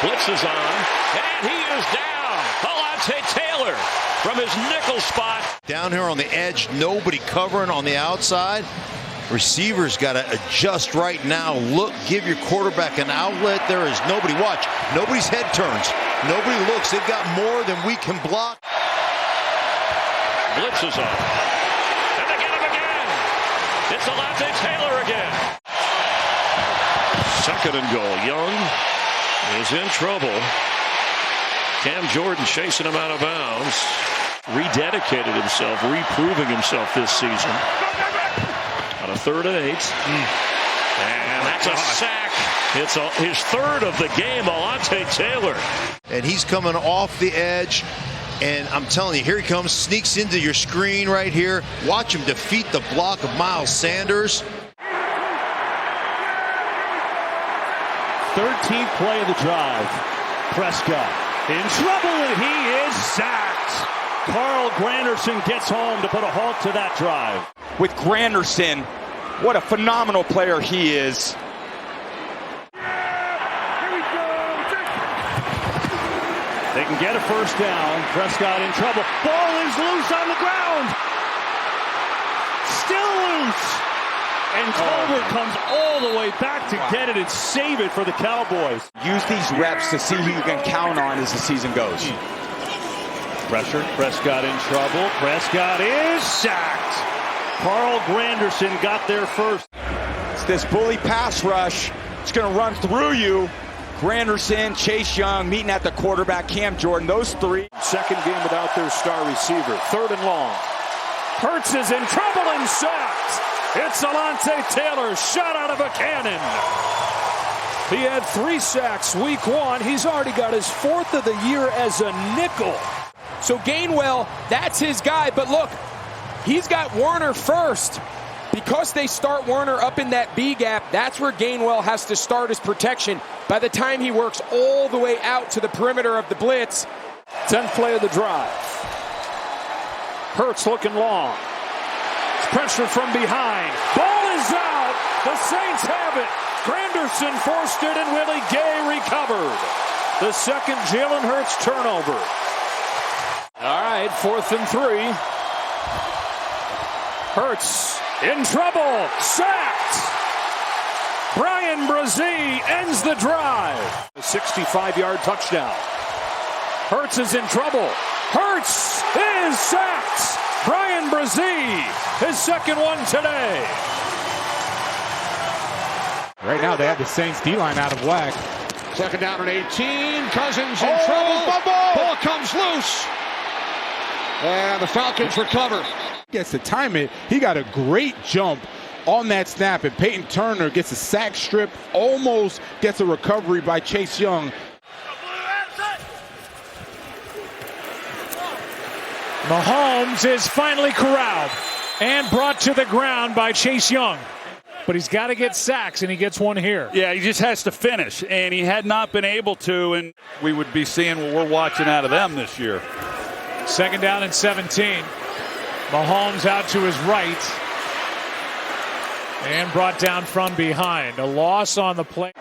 Blitz is on, and he is down. Alontae Taylor from his nickel spot. Down here on the edge, nobody covering on the outside. Receivers got to adjust right now. Look, give your quarterback an outlet. There is nobody. Watch, nobody's head turns. Nobody looks. They've got more than we can block. Blitz is on. And they get him again. It's Alontae Taylor again. Second and goal. Young is in trouble. Cam Jordan chasing him out of bounds. Rededicated himself, reproving himself this season. On a 3rd and 8. And that's a sack. It's his 3rd of the game, Alontae Taylor. And he's coming off the edge. And I'm telling you, here he comes, sneaks into your screen right here. Watch him defeat the block of Miles Sanders. 13th play of the drive. Prescott in trouble, and he is sacked. Carl Granderson gets home to put a halt to that drive. With Granderson, what a phenomenal player he is. They can get a first down. Prescott in trouble. Ball is loose on the ground. Still loose. And Colbert comes all the way back to get it and save it for the Cowboys. Use these reps to see who you can count on as the season goes. Pressure. Prescott in trouble. Prescott is sacked. Carl Granderson got there first. It's this bully pass rush. It's going to run through you. Granderson, Chase Young meeting at the quarterback, Cam Jordan, those three. Second game without their star receiver. 3rd and long. Hurts is in trouble and sacked. It's Alontae Taylor, shot out of a cannon. He had 3 sacks week 1. He's already got his 4th of the year as a nickel. So Gainwell, that's his guy. But look, he's got Warner first. Because they start Warner up in that B gap, that's where Gainwell has to start his protection. By the time he works all the way out to the perimeter of the blitz. 10th play of the drive. Hurts looking long. It's pressure from behind. Ball is out. The Saints have it. Granderson forced it and Willie Gay recovered. The second Jalen Hurts turnover. All right, 4th and 3. Hurts in trouble. Sacked. Brian Brzee ends the drive. A 65-yard touchdown. Hurts is in trouble. Hurts is sacked. Brian Brzee, his 2nd one today. Right now they have the Saints D-line out of whack. 2nd down and 18. Cousins in trouble. Ball comes loose. And the Falcons recover. Gets to time it. He got a great jump on that snap, and Peyton Turner gets a sack strip, almost gets a recovery by Chase Young. Mahomes is finally corralled and brought to the ground by Chase Young. But he's got to get sacks, and he gets one here. Yeah, he just has to finish, and he had not been able to, and we would be seeing what we're watching out of them this year. 2nd down and 17. Mahomes out to his right and brought down from behind. A loss on the play.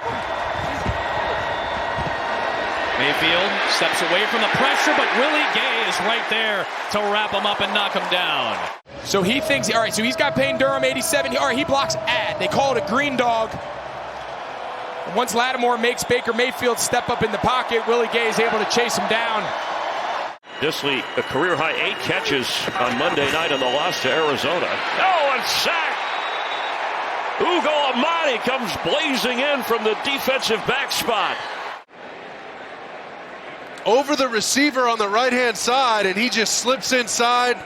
Mayfield steps away from the pressure, but Willie Gay is right there to wrap him up and knock him down. So he thinks, all right, so he's got Payne Durham, 87. All right, he blocks ad. They call it a green dog. And once Lattimore makes Baker Mayfield step up in the pocket, Willie Gay is able to chase him down. Disley, a career-high 8 catches on Monday night in the loss to Arizona. Oh, and sack! Ugo Amadi comes blazing in from the defensive back spot. Over the receiver on the right-hand side, and he just slips inside.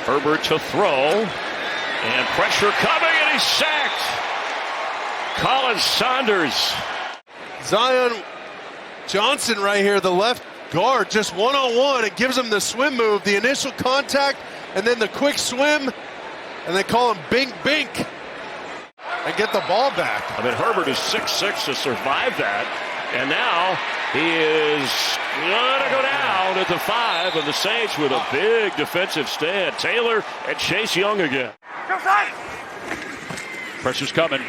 Herbert to throw, and pressure coming, and he's sacked. Colin Saunders. Zion Johnson right here, the left guard, just one-on-one. It gives him the swim move, the initial contact, and then the quick swim, and they call him Bink Bink and get the ball back. I mean, Herbert is 6'6" to survive that, and now he is going to go down at the 5 of the Saints with a big defensive stand. Taylor and Chase Young again. Pressure's coming.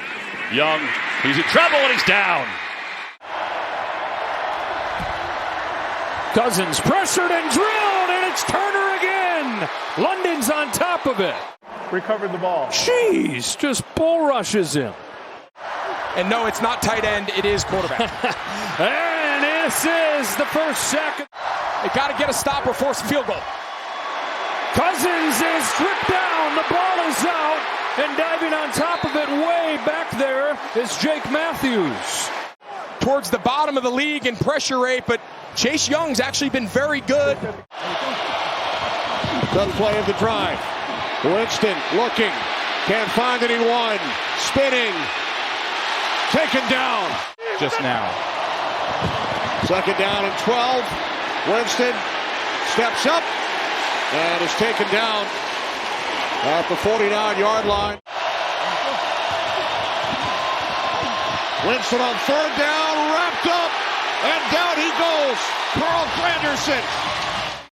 Young, he's in trouble and he's down. Cousins pressured and drilled, and it's Turner again. London's on top of it. Recovered the ball. Jeez, just bull rushes him. And no, it's not tight end, it is quarterback. And this is the first sack. They got to get a stop or force a field goal. Cousins is stripped down. The ball is out. And diving on top of it way back there is Jake Matthews. Towards the bottom of the league in pressure rate, but Chase Young's actually been very good. Good play of the drive. Winston looking. Can't find anyone. Spinning. Taken down. Just now. Second down and 12. Winston steps up and is taken down at the 49-yard line. Winston on third down, wrapped up, and down he goes. Carl Granderson